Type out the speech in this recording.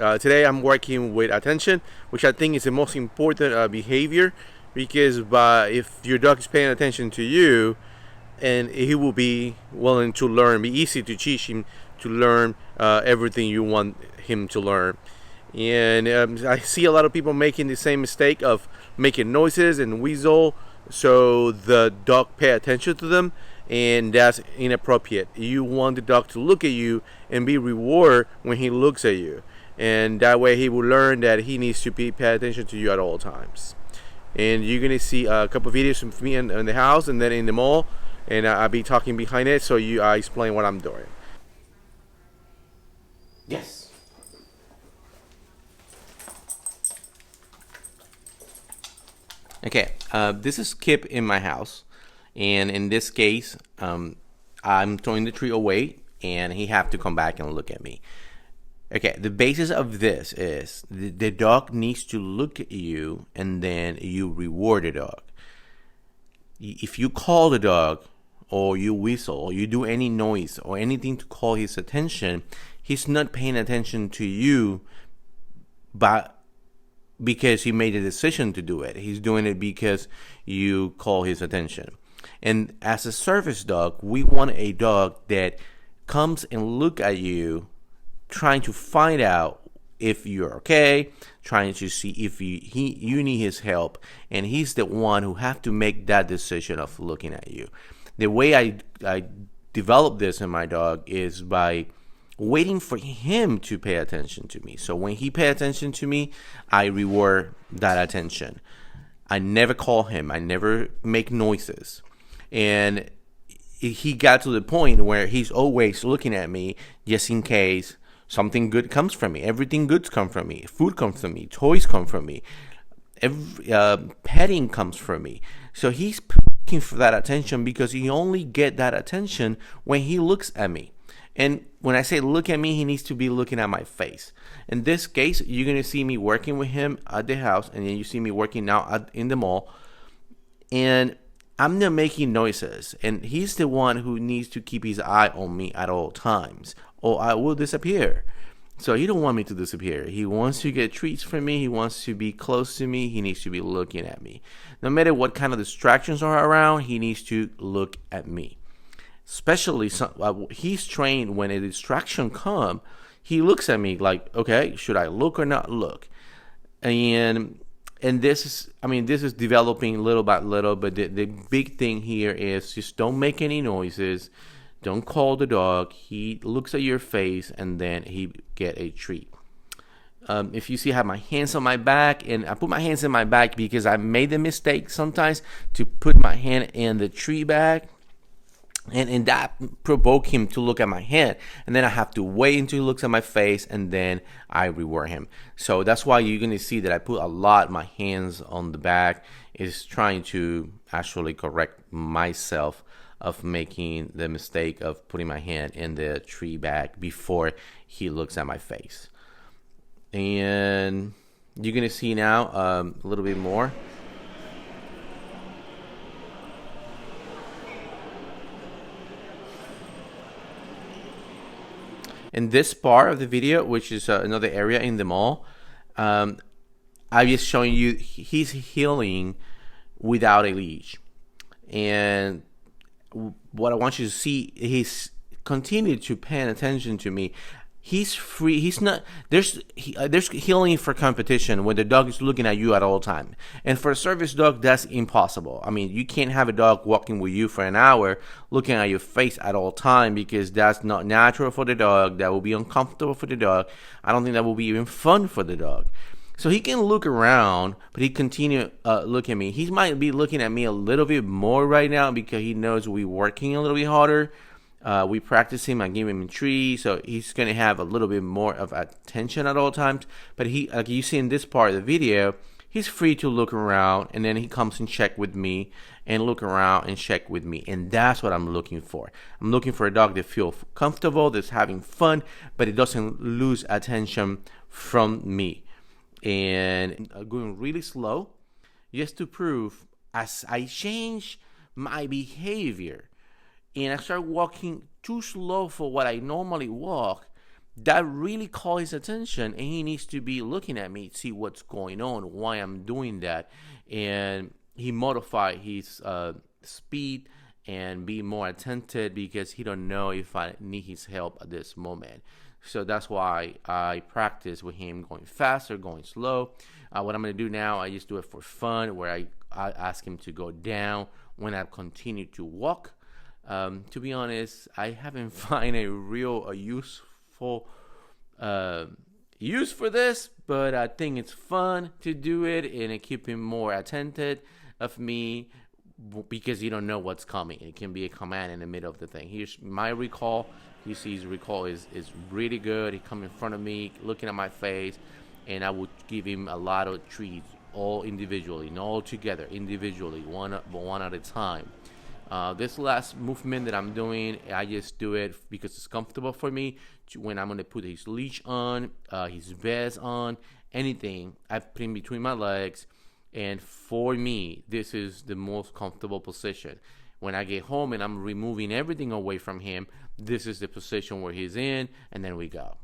Today I'm working with attention, which I think is the most important behavior, because if your dog is paying attention to you, and he will be willing to learn, be easy to teach him to learn everything you want him to learn. And I see a lot of people making the same mistake of making noises and whistle so the dog pay attention to them, and that's inappropriate. You want the dog to look at you and be rewarded when he looks at you, and that way he will learn that he needs to pay attention to you at all times. And you're gonna see a couple videos of me in the house and then in the mall, and I'll be talking behind it, so I explain what I'm doing. Yes. Okay, this is Kip in my house, and in this case, I'm throwing the tree away, and he have to come back and look at me. Okay, the basis of this is the dog needs to look at you, and then you reward the dog. If you call the dog, or you whistle, or you do any noise, or anything to call his attention, he's not paying attention to you, but because he made a decision to do it. He's doing it because you call his attention. And as a service dog, we want a dog that comes and look at you, trying to find out if you're okay, trying to see if you need his help, and he's the one who have to make that decision of looking at you. The way I develop this in my dog is by waiting for him to pay attention to me. So when he pay attention to me, I reward that attention. I never call him. I never make noises. And he got to the point where he's always looking at me just in case something good comes from me. Everything good comes from me. Food comes from me. Toys come from me. Petting comes from me. So he's looking for that attention because he only get that attention when he looks at me. And when I say look at me, he needs to be looking at my face. In this case, you're going to see me working with him at the house, and then you see me working now in the mall. And I'm not making noises, and he's the one who needs to keep his eye on me at all times, or I will disappear. So he don't want me to disappear. He wants to get treats from me. He wants to be close to me. He needs to be looking at me. No matter what kind of distractions are around, he needs to look at me. Especially, he's trained when a distraction comes, he looks at me like, okay, should I look or not look? And this is developing little by little, but the big thing here is just don't make any noises. Don't call the dog. He looks at your face, and then he get a treat. If you see I have my hands on my back, and I put my hands in my back because I made the mistake sometimes to put my hand in the tree bag. And that provoke him to look at my hand, and then I have to wait until he looks at my face, and then I reward him. So that's why you're going to see that I put a lot my hands on the back, is trying to actually correct myself of making the mistake of putting my hand in the tree bag before he looks at my face. And you're going to see now a little bit more. In this part of the video, which is another area in the mall, I'm just showing you he's healing without a leash. And what I want you to see, he's continued to pay attention to me. He's free. He's not. There's healing for competition when the dog is looking at you at all time. And for a service dog, that's impossible. I mean, you can't have a dog walking with you for an hour looking at your face at all time, because that's not natural for the dog. That will be uncomfortable for the dog. I don't think that will be even fun for the dog. So he can look around, but he continue look at me. He might be looking at me a little bit more right now because he knows we're working a little bit harder. We practice him. I give him a tree, so he's going to have a little bit more of attention at all times. But he, like you see in this part of the video, he's free to look around, and then he comes and check with me, and look around and check with me. And that's what I'm looking for. I'm looking for a dog that feels comfortable, that's having fun, but it doesn't lose attention from me. And going really slow, just to prove, as I change my behavior, and I start walking too slow for what I normally walk, that really calls his attention, and he needs to be looking at me to see what's going on, why I'm doing that. And he modify his speed and be more attentive because he don't know if I need his help at this moment. So that's why I practice with him going fast or going slow. What I'm going to do now, I just do it for fun, where I ask him to go down when I continue to walk. To be honest, I haven't found a useful use for this, but I think it's fun to do it, and it keep him more attentive of me, because you don't know what's coming. It can be a command in the middle of the thing. Here's my recall. You see his recall is really good. He come in front of me, looking at my face, and I would give him a lot of treats, all individually, not all together, individually, one at a time. This last movement that I'm doing, I just do it because it's comfortable for me. When I'm going to put his leash on, his vest on, anything, I put him between my legs. And for me, this is the most comfortable position. When I get home and I'm removing everything away from him, this is the position where he's in, and then we go.